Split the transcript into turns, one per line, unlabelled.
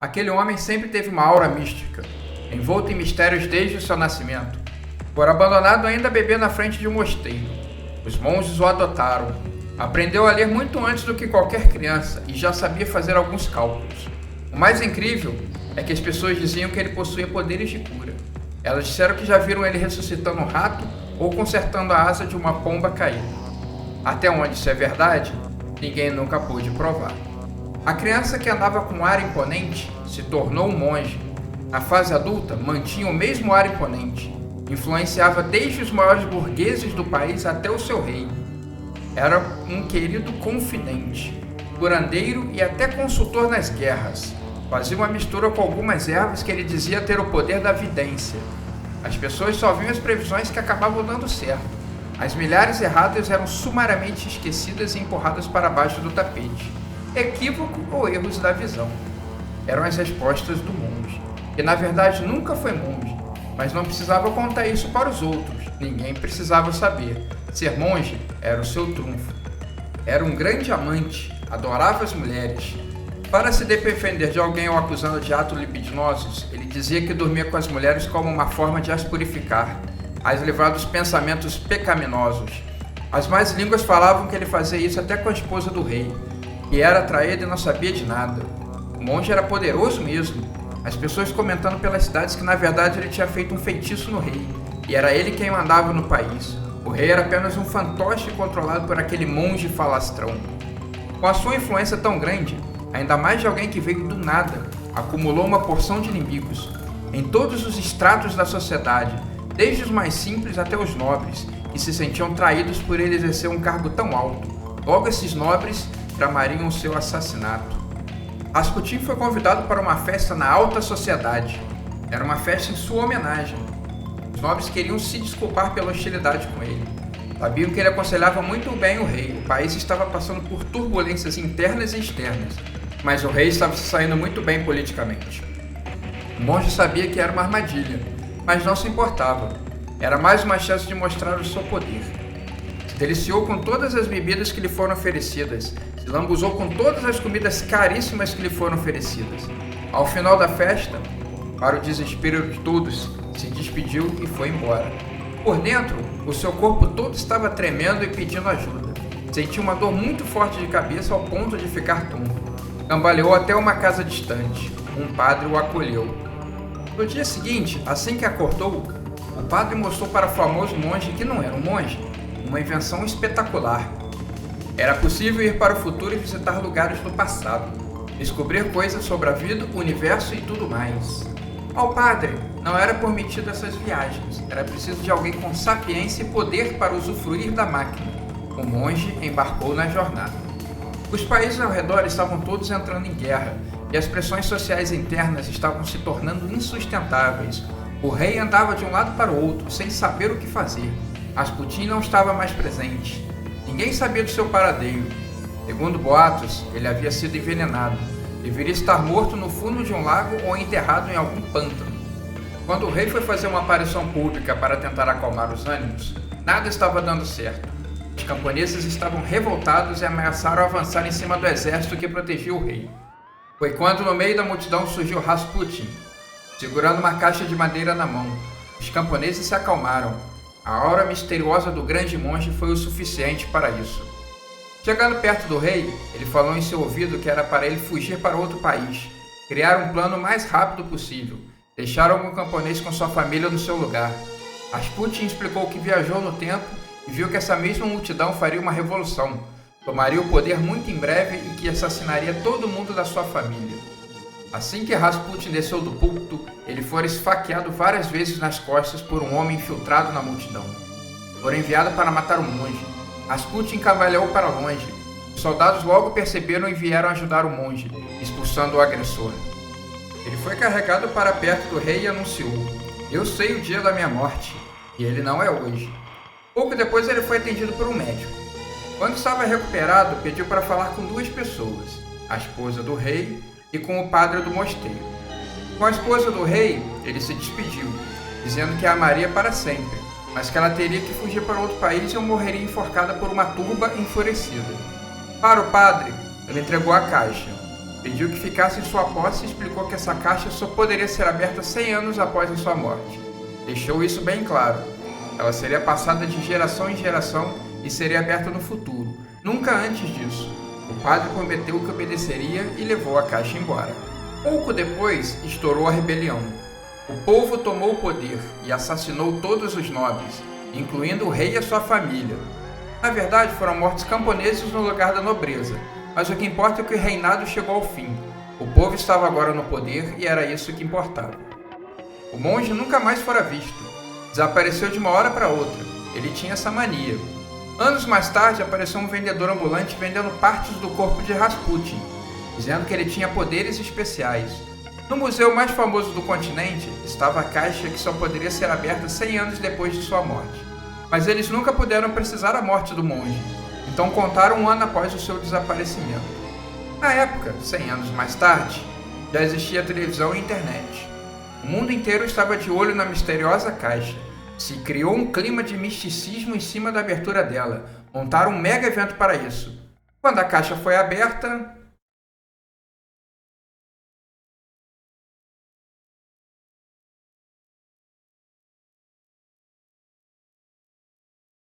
Aquele homem sempre teve uma aura mística, envolto em mistérios desde o seu nascimento. Por abandonado ainda bebê na frente de um mosteiro. Os monges o adotaram. Aprendeu a ler muito antes do que qualquer criança e já sabia fazer alguns cálculos. O mais incrível é que as pessoas diziam que ele possuía poderes de cura. Elas disseram que já viram ele ressuscitando um rato ou consertando a asa de uma pomba caída. Até onde isso é verdade, ninguém nunca pôde provar. A criança que andava com um ar imponente se tornou um monge. Na fase adulta, mantinha o mesmo ar imponente. Influenciava desde os maiores burgueses do país até o seu rei. Era um querido confidente, curandeiro e até consultor nas guerras. Fazia uma mistura com algumas ervas que ele dizia ter o poder da vidência. As pessoas só viam as previsões que acabavam dando certo. As milhares erradas eram sumariamente esquecidas e empurradas para baixo do tapete. Equívoco ou erros da visão. Eram as respostas do monge, que na verdade nunca foi monge, mas não precisava contar isso para os outros. Ninguém precisava saber. Ser monge era o seu trunfo. Era um grande amante, adorava as mulheres. Para se defender de alguém o acusando de atos libidinosos, ele dizia que dormia com as mulheres como uma forma de as purificar, as livrar dos pensamentos pecaminosos. As más línguas falavam que ele fazia isso até com a esposa do rei, que era traída e não sabia de nada. O monge era poderoso mesmo. As pessoas comentando pelas cidades que na verdade ele tinha feito um feitiço no rei, e era ele quem mandava no país. O rei era apenas um fantoche controlado por aquele monge falastrão. Com a sua influência tão grande, ainda mais de alguém que veio do nada, acumulou uma porção de inimigos, em todos os estratos da sociedade, desde os mais simples até os nobres, que se sentiam traídos por ele exercer um cargo tão alto. Logo esses nobres tramariam o seu assassinato. Rasputin foi convidado para uma festa na alta sociedade. Era uma festa em sua homenagem. Os nobres queriam se desculpar pela hostilidade com ele. Sabiam que ele aconselhava muito bem o rei. O país estava passando por turbulências internas e externas, mas o rei estava se saindo muito bem politicamente. O monge sabia que era uma armadilha, mas não se importava. Era mais uma chance de mostrar o seu poder. Se deliciou com todas as bebidas que lhe foram oferecidas, se lambuzou com todas as comidas caríssimas que lhe foram oferecidas. Ao final da festa, para o desespero de todos, se despediu e foi embora. Por dentro, o seu corpo todo estava tremendo e pedindo ajuda. Sentiu uma dor muito forte de cabeça ao ponto de ficar tonto. Cambaleou até uma casa distante. Um padre o acolheu. No dia seguinte, assim que acordou, o padre mostrou para o famoso monge que não era um monge, uma invenção espetacular. Era possível ir para o futuro e visitar lugares do passado, descobrir coisas sobre a vida, o universo e tudo mais. Ao padre, não era permitido essas viagens, era preciso de alguém com sapiência e poder para usufruir da máquina. O monge embarcou na jornada. Os países ao redor estavam todos entrando em guerra, e as pressões sociais internas estavam se tornando insustentáveis. O rei andava de um lado para o outro, sem saber o que fazer. Rasputin não estava mais presente. Ninguém sabia do seu paradeiro. Segundo boatos, ele havia sido envenenado. Deveria estar morto no fundo de um lago ou enterrado em algum pântano. Quando o rei foi fazer uma aparição pública para tentar acalmar os ânimos, nada estava dando certo. Os camponeses estavam revoltados e ameaçaram avançar em cima do exército que protegia o rei. Foi quando no meio da multidão surgiu Rasputin, segurando uma caixa de madeira na mão. Os camponeses se acalmaram. A aura misteriosa do grande monge foi o suficiente para isso. Chegando perto do rei, ele falou em seu ouvido que era para ele fugir para outro país, criar um plano o mais rápido possível, deixar algum camponês com sua família no seu lugar. Rasputin explicou que viajou no tempo e viu que essa mesma multidão faria uma revolução, tomaria o poder muito em breve e que assassinaria todo mundo da sua família. Assim que Rasputin desceu do púlpito, ele fora esfaqueado várias vezes nas costas por um homem infiltrado na multidão. Fora enviado para matar o monge. Rasputin cambaleou para longe. Os soldados logo perceberam e vieram ajudar o monge, expulsando o agressor. Ele foi carregado para perto do rei e anunciou: "Eu sei o dia da minha morte, e ele não é hoje." Pouco depois ele foi atendido por um médico. Quando estava recuperado, pediu para falar com duas pessoas, a esposa do rei e com o padre do mosteiro. Com a esposa do rei, ele se despediu, dizendo que a amaria para sempre, mas que ela teria que fugir para outro país ou morreria enforcada por uma turba enfurecida. Para o padre, ele entregou a caixa. Pediu que ficasse em sua posse e explicou que essa caixa só poderia ser aberta 100 anos após a sua morte. Deixou isso bem claro. Ela seria passada de geração em geração e seria aberta no futuro, nunca antes disso. O padre prometeu que obedeceria e levou a caixa embora. Pouco depois, estourou a rebelião. O povo tomou o poder e assassinou todos os nobres, incluindo o rei e a sua família. Na verdade, foram mortos camponeses no lugar da nobreza, mas o que importa é que o reinado chegou ao fim. O povo estava agora no poder e era isso que importava. O monge nunca mais fora visto. Desapareceu de uma hora para outra. Ele tinha essa mania. Anos mais tarde, apareceu um vendedor ambulante vendendo partes do corpo de Rasputin, dizendo que ele tinha poderes especiais. No museu mais famoso do continente estava a caixa que só poderia ser aberta 100 anos depois de sua morte. Mas eles nunca puderam precisar da morte do monge, então contaram um ano após o seu desaparecimento. Na época, 100 anos mais tarde, já existia televisão e internet. O mundo inteiro estava de olho na misteriosa caixa. Se criou um clima de misticismo em cima da abertura dela. Montaram um mega evento para isso. Quando a caixa foi aberta,